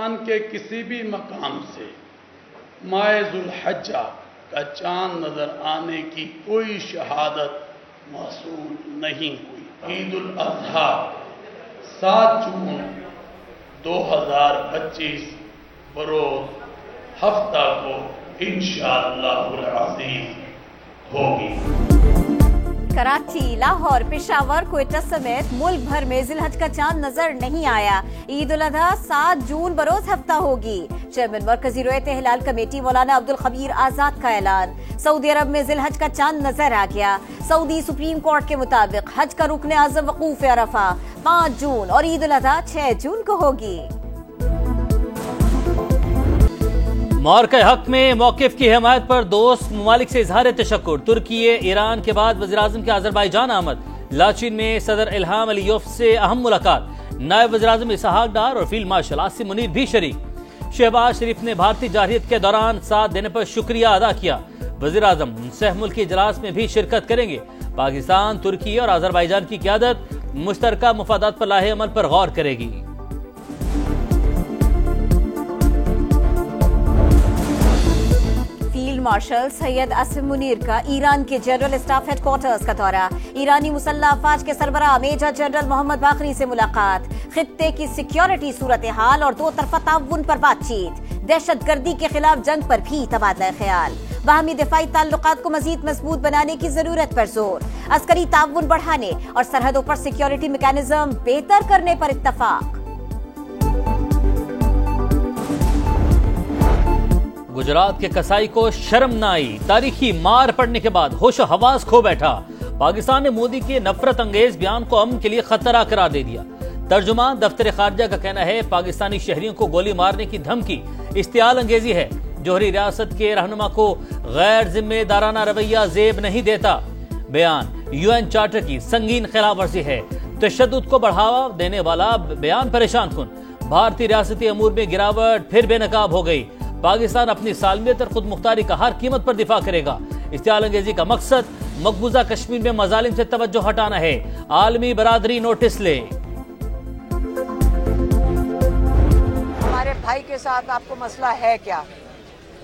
پاکستان کے کسی بھی مقام سے ماہ ذوالحجہ کا چاند نظر آنے کی کوئی شہادت موصول نہیں ہوئی۔ عید الاضحیٰ 7 جون 2025 بروز ہفتہ کو انشاءاللہ العزیز ہوگی۔ کراچی، لاہور، پشاور، کوئٹہ سمیت ملک بھر میں ذی الحج کا چاند نظر نہیں آیا۔ عید الاضحیٰ 7 جون بروز ہفتہ ہوگی۔ چیئرمین مرکزی رؤیت ہلال کمیٹی مولانا عبدالخبیر آزاد کا اعلان۔ سعودی عرب میں ذی الحج کا چاند نظر آ گیا۔ سعودی سپریم کورٹ کے مطابق حج کا رکن اعظم وقوف عرفہ 5 جون اور عید الاضحیٰ 6 جون کو ہوگی۔ مار کے حق میں موقف کی حمایت پر دوست ممالک سے اظہار تشکر۔ ترکی، ایران کے بعد وزیراعظم کے آذربائیجان آمد۔ لاچین میں صدر الہام علیوف سے اہم ملاقات۔ نائب وزیراعظم اسحاق ڈار اور فیلڈ مارشل عاصم منیر بھی شریک۔ شہباز شریف نے بھارتی جارحیت کے دوران ساتھ دینے پر شکریہ ادا کیا۔ وزیراعظم سہ ملکی اجلاس میں بھی شرکت کریں گے۔ پاکستان، ترکی اور آذربائیجان کی قیادت مشترکہ مفادات پر لاحق عمل پر غور کرے گی۔ مارشل سید عاصم منیر کا ایران کے جنرل اسٹاف ہیڈ کوارٹرز کا دورہ۔ ایرانی مسلح افواج کے سربراہ میجر جنرل محمد باقری سے ملاقات۔ خطے کی سیکیورٹی صورتحال اور 2 طرفہ تعاون پر بات چیت۔ دہشت گردی کے خلاف جنگ پر بھی تبادلہ خیال۔ باہمی دفاعی تعلقات کو مزید مضبوط بنانے کی ضرورت پر زور۔ عسکری تعاون بڑھانے اور سرحدوں پر سیکیورٹی میکانزم بہتر کرنے پر اتفاق۔ گجرات کے کسائی کو شرم نہ آئی۔ تاریخی مار پڑنے کے بعد ہوش و حواس کھو بیٹھا۔ پاکستان نے مودی کے نفرت انگیز بیان کو امن کے لیے خطرہ قرار دے دیا۔ ترجمان دفتر خارجہ کا کہنا ہے پاکستانی شہریوں کو گولی مارنے کی دھمکی اشتعال انگیزی ہے۔ جوہری ریاست کے رہنما کو غیر ذمہ دارانہ رویہ زیب نہیں دیتا۔ بیان UN چارٹر کی سنگین خلاف ورزی ہے۔ تشدد کو بڑھاوا دینے والا بیان پریشان کن۔ بھارتی ریاستی امور میں گراوٹ پھر بے نقاب ہو گئی۔ پاکستان اپنی سالمیت اور خود مختاری کا ہر قیمت پر دفاع کرے گا۔ اشتعال انگیزی کا مقصد مقبوضہ کشمیر میں مظالم سے توجہ ہٹانا ہے۔ عالمی برادری نوٹس لے۔ ہمارے بھائی کے ساتھ آپ کو مسئلہ ہے کیا؟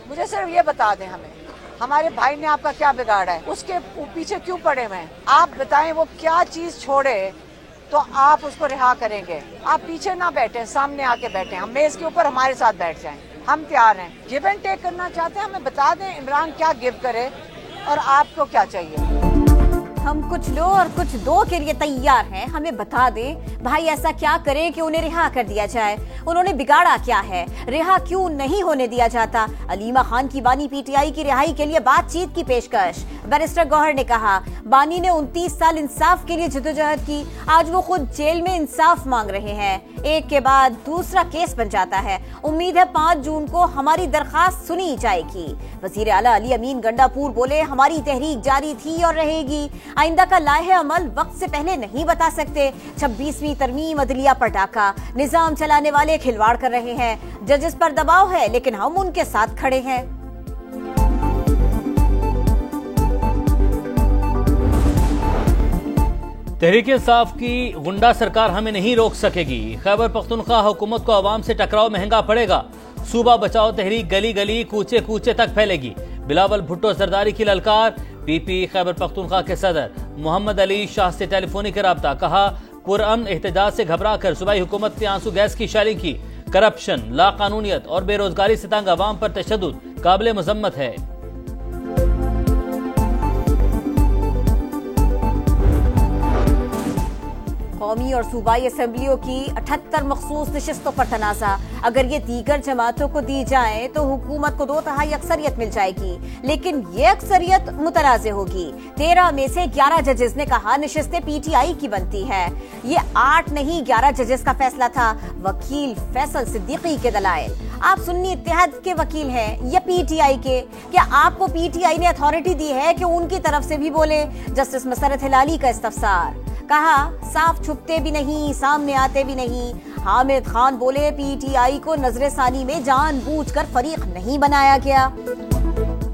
مجھے صرف یہ بتا دیں ہمیں، ہمارے بھائی نے آپ کا کیا بگاڑا ہے؟ اس کے پیچھے کیوں پڑے ہوئے ہیں؟ آپ بتائیں وہ کیا چیز چھوڑے تو آپ اس کو رہا کریں گے۔ آپ پیچھے نہ بیٹھیں، سامنے آ کے بیٹھیں، ہم میز کے اوپر ہمارے ساتھ بیٹھ جائیں، ہم تیار ہیں۔ گیو اینڈ ٹیک کرنا چاہتے ہیں، ہمیں بتا دیں عمران کیا گیو کرے اور آپ کو کیا چاہیے۔ ہم کچھ لو اور کچھ دو کے لیے تیار ہیں، ہمیں بتا دیں بھائی ایسا کیا کریں کہ انہیں رہا کر دیا جائے۔ انہوں نے بگاڑا کیا ہے؟ رہا کیوں نہیں ہونے دیا جاتا؟ علیمہ خان کی بانی PTI کی رہائی کے لیے بات چیت کی پیشکش۔ بیرسٹر گوہر نے کہا بانی نے 29 سال انصاف کے لیے جدوجہد کی، آج وہ خود جیل میں انصاف مانگ رہے ہیں۔ ایک کے بعد دوسرا کیس بن جاتا ہے۔ امید ہے 5 جون کو ہماری درخواست سنی جائے گی۔ وزیر اعلیٰ علی امین گنڈا پور بولے ہماری تحریک جاری تھی اور رہے گی، آئندہ کا لائحہ عمل وقت سے پہلے نہیں بتا سکتے۔ 26ویں ترمیم عدلیہ پر ڈاکہ، نظام چلانے والے کھلواڑ کر رہے ہیں، ججز پر دباؤ ہے لیکن ہم ان کے ساتھ کھڑے ہیں۔ تحریک انصاف کی غنڈہ سرکار ہمیں نہیں روک سکے گی۔ خیبر پختونخوا حکومت کو عوام سے ٹکراؤ مہنگا پڑے گا۔ صوبہ بچاؤ تحریک گلی گلی کوچے کوچے تک پھیلے گی۔ بلاول بھٹو زرداری کی للکار۔ PP خیبر پختونخوا کے صدر محمد علی شاہ سے ٹیلی فونک رابطہ، کہا پرامن احتجاج سے گھبرا کر صوبائی حکومت نے آنسو گیس کی شیلنگ کی۔ کرپشن، لا قانونیت اور بے روزگاری سے تنگ عوام پر تشدد قابل مذمت ہے۔ قومی اور صوبائی اسمبلیوں کی 78 مخصوص نشستوں پر تنازع، اگر یہ دیگر جماعتوں کو دی جائیں تو حکومت کو 2/3 اکثریت مل جائے گی، لیکن یہ اکثریت متنازع ہوگی۔ 13 میں سے 11 ججز نے کہا نشستیں PTI کی بنتی ہے۔ یہ 8 نہیں 11 ججز کا فیصلہ تھا۔ وکیل فیصل صدیقی کے دلائل، آپ سنی اتحاد کے وکیل ہیں یا PTI کے؟ کیا آپ کو PTI نے اتھارٹی دی ہے کہ ان کی طرف سے بھی بولے؟ جسٹس مسرت ہلالی کا استفسار، کہا صاف چھپتے بھی نہیں سامنے آتے بھی نہیں۔ حامد خان بولے PTI کو نظر ثانی میں جان بوجھ کر فریق نہیں بنایا گیا۔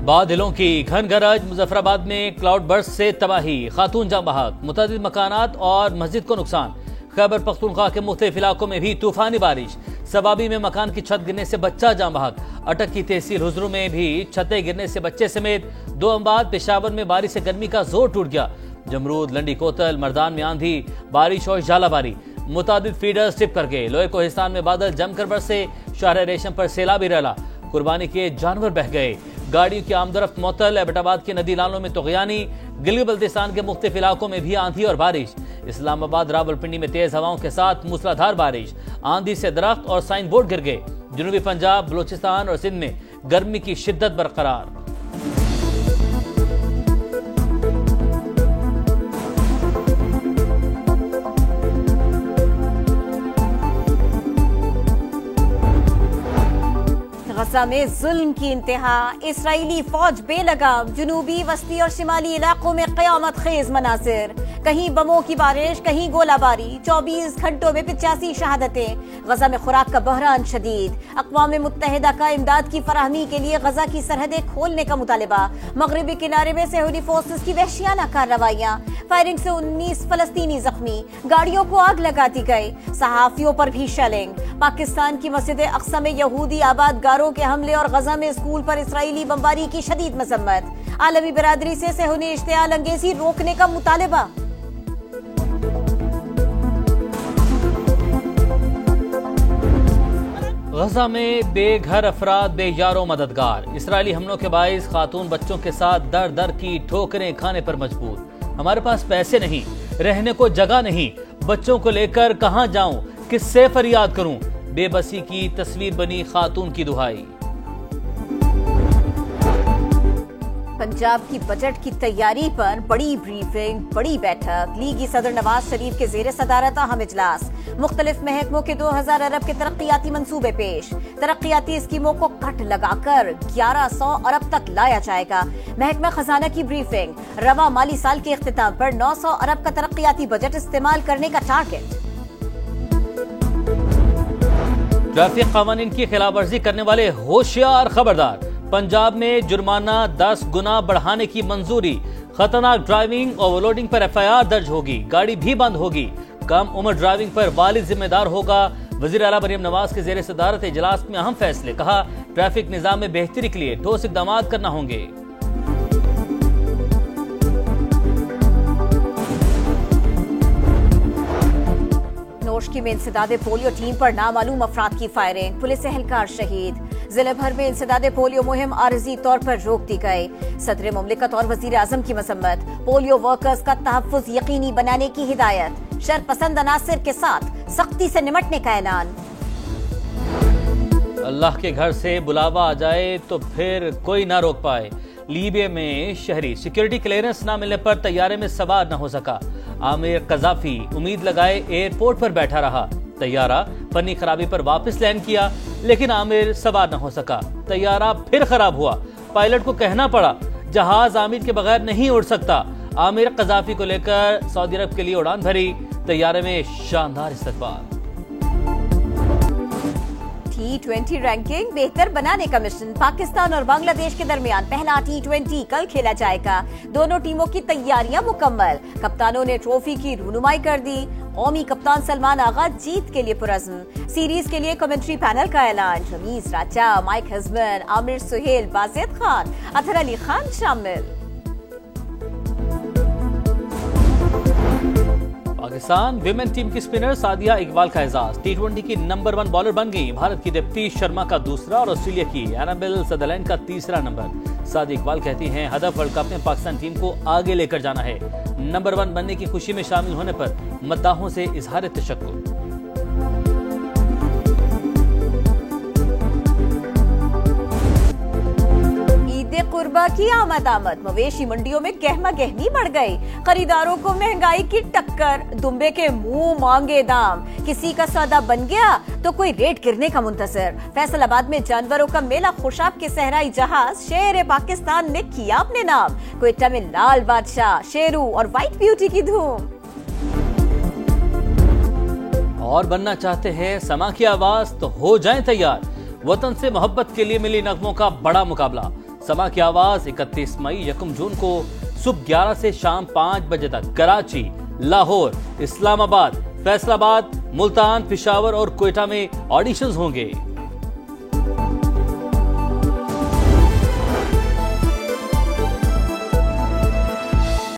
بادلوں کی گھن گرج، مظفر آباد میں کلاؤڈ برسٹ سے تباہی، خاتون جاں بحق، متعدد مکانات اور مسجد کو نقصان۔ خیبر پختونخوا کے مختلف علاقوں میں بھی طوفانی بارش، सबाबी में मकान की छत गिरने से बच्चा जान बहक। अटक की तहसील हुजरू में भी छतें गिरने से बच्चे समेत 2 अमवात। पेशावर में बारिश से गर्मी का जोर टूट गया। जमरूद, लंडी कोतल, मर्दान में आंधी, बारिश और झालाबारी। मुतादिद फीडर्स टिप कर गए। लोहे कोहिस्तान में बादल जमकर बरसे। शहर रेशम पर सैलाबी रला। कुर्बानी के जानवर बह गए। गाड़ियों की आमदरफ्त मुअत्तल। एबटाबाद की नदी नालों में तुग़यानी। गिलगित बल्तिस्तान के मुख्तलिफ इलाकों में भी आंधी और बारिश। इस्लामाबाद, रावलपिंडी में तेज हवाओं के साथ मूसलाधार बारिश। आंधी से दरख्त और साइन बोर्ड गिर गए। जनूबी पंजाब, बलूचिस्तान और सिंध में गर्मी की शिद्दत बरकरार। गजा में जुल्म की इंतहा। इसराइली फौज बेलगाम। जनूबी, वस्ती और शिमाली इलाकों में क़यामत खेज मनासिर। कहीं बमों की बारिश, कहीं गोलाबारी। 24 घंटों में 85 शहादतें। गजा में खुराक का बहरान शदीद। अक़वाम मुत्तहिदा का इमदाद की फराहमी के लिए गजा की सरहदें खोलने का मुतालिबा। मगरबी किनारे में सेहूनी फोर्सेस की वहशियाना कार्रवाइयां। फायरिंग से 19 फलस्तीनी जख्मी। गाड़ियों को आग लगा दी गई। सहाफियों पर भी शेलिंग। पाकिस्तान की मस्जिद अक्सा में यहूदी आबादगारों के हमले और गजा में स्कूल पर इसराइली बमबारी की शदीद मजम्मत। आलमी बिरादरी से सेहूनी इश्तियाल अंगेजी रोकने का मुतालिबा। गजा में बेघर अफराद बेयारो मददगार। इसराइली हमलों के बाइस खातून बच्चों के साथ दर दर की ठोकरें खाने पर मजबूर। हमारे पास पैसे नहीं, रहने को जगह नहीं, बच्चों को लेकर कहां जाऊं, किससे फरियाद करूं। बेबसी की तस्वीर बनी खातून की दुहाई। पंजाब की बजट की तैयारी पर बड़ी ब्रीफिंग, बड़ी बैठक। लीगी सदर नवाज शरीफ के जेर सदारत अहम इजलास। मुख्तलिफ महकमों के 2000 अरब के तरक्याती मंसूबे पेश। तरक्याती स्कीमों को कट लगाकर 1100 अरब तक लाया जाएगा। महकमा खजाना की ब्रीफिंग। रवा माली साल के इख्तिताम पर 900 अरब का तरक्याती बजट इस्तेमाल करने का टारगेट। ट्रैफिक कानून की खिलाफवर्जी करने वाले होशियार खबरदार। पंजाब में जुर्माना 10 गुना बढ़ाने की मंजूरी। खतरनाक ड्राइविंग, ओवरलोडिंग पर FIR दर्ज होगी। गाड़ी भी बंद होगी। कम उम्र ड्राइविंग पर वालिद जिम्मेदार होगा। वजीर आला मरियम नवाज के जेर सदारत इजलास में अहम फैसले। कहा, ट्रैफिक निजाम में बेहतरी के लिए ठोस इक़दाम करना होंगे। नोशकी में इंसदादे पोलियो टीम पर नामालूम अफराद की फायरिंग। पुलिस एहलकार शहीद। जिले भर में इंसदादे पोलियो मुहिम आरजी तौर पर रोक दी गई। सदर मुमलिकत और वजीर आजम की मसम्मत। पोलियो वर्कर्स का तहफ्फुज यकीनी बनाने की हिदायत। शरपसंद अनासिर के साथ सख्ती से निमटने का ऐलान। अल्लाह के घर से बुलावा आ जाए तो फिर कोई ना रोक पाए। लीबिया में शहरी सिक्योरिटी क्लियरेंस न मिलने पर तैयारे में सवार न हो सका। आमिर कजाफी उम्मीद लगाए एयरपोर्ट पर बैठा रहा। तैयारा फनी खराबी पर वापस लैंड किया, लेकिन आमिर सवार न हो सका। तैयारा फिर खराब हुआ। पायलट को कहना पड़ा जहाज आमिर के बगैर नहीं उड़ सकता। आमिर कजाफी को लेकर सऊदी अरब के लिए उड़ान भरी। तैयारे में शानदार इस्तकबाल। T20 रैंकिंग बेहतर बनाने का मिशन। पाकिस्तान और बांग्लादेश के दरमियान पहला T20 कल खेला जाएगा। दोनों टीमों की तैयारियां मुकम्मल। कप्तानों ने ट्रॉफी की रुनुमाई कर दी। कौमी कप्तान सलमान आगा जीत के लिए पुरज़्म। सीरीज के लिए कमेंट्री पैनल का ऐलान। रमीज राजा, माइक हस्बन, आमिर सुहेल, बाजिद खान, अतहर अली खान शामिल। पाकिस्तान विमेन टीम की स्पिनर सादिया इकबाल का एजाज। T20 की नंबर 1 बॉलर बन गई। भारत की दीप्ति शर्मा का दूसरा और ऑस्ट्रेलिया की एनाबेल सदरलैंड का तीसरा नंबर। सादिया इकबाल कहती हैं, हदफ वर्ल्ड कप में पाकिस्तान टीम को आगे लेकर जाना है। नंबर 1 बनने की खुशी में शामिल होने पर मद्दाहों से इजहार तशक्कुर। कुर्बा की आमद। मवेशी मंडियों में गहमा गहमी बढ़ गई। खरीदारों को महंगाई की टक्कर। दुम्बे के मुंह मांगे दाम। किसी का सौदा बन गया तो कोई रेट गिरने का मुंतजर। फैसलाबाद में जानवरों का मेला। खुशाब के सहराई जहाज शेर पाकिस्तान ने किया अपने नाम। क्वेटा में लाल बादशाह, शेरू और व्हाइट ब्यूटी की धूम। और बनना चाहते हैं समा की आवाज तो हो जाएं तैयार। वतन से मोहब्बत के लिए मिली नगमों का बड़ा मुकाबला। समा की आवाज 31 मई 1 जून को सुबह 11 से शाम 5 बजे तक कराची, लाहौर, इस्लामाबाद, फैसलाबाद, मुल्तान, पिशावर और क्वेटा में ऑडिशंस होंगे।